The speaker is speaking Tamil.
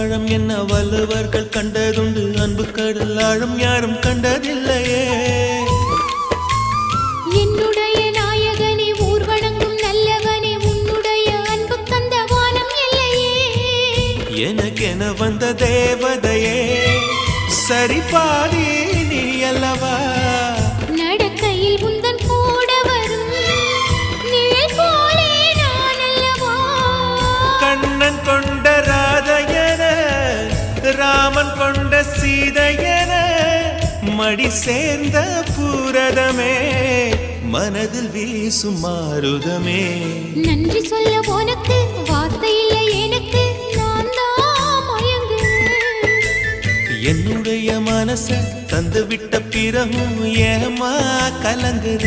ஆழம் என்ன வள்ளுவர்கள் கண்டதுண்டு, அன்பு கடல் ஆழம் யாரும் கண்டதில்லையே. என்னுடைய நாயகனே ஊர்வலங்கும் நல்லவனே, உன்னுடைய அன்பு கந்த வானம் இல்லையே. எனக்கென வந்த தேவதையே சரி பாதி நீ அல்லவா. நடக்கையில் உந்தன் கூட வரும் நிழல் போலே நான் அல்லவா. கண்ணன் கொண்ட ராதையன ராமன் கொண்ட சீதையன மடி சேர்ந்த பூரதமே மனதில் வீசும் மாருதமே. நன்றி சொல்ல உனக்கு வார்த்தை இல்லை எனக்கு, நான் தான் மயங்குறேன். என்னுடைய மனச தந்து விட்ட பிறகும் ஏமா கலங்குற.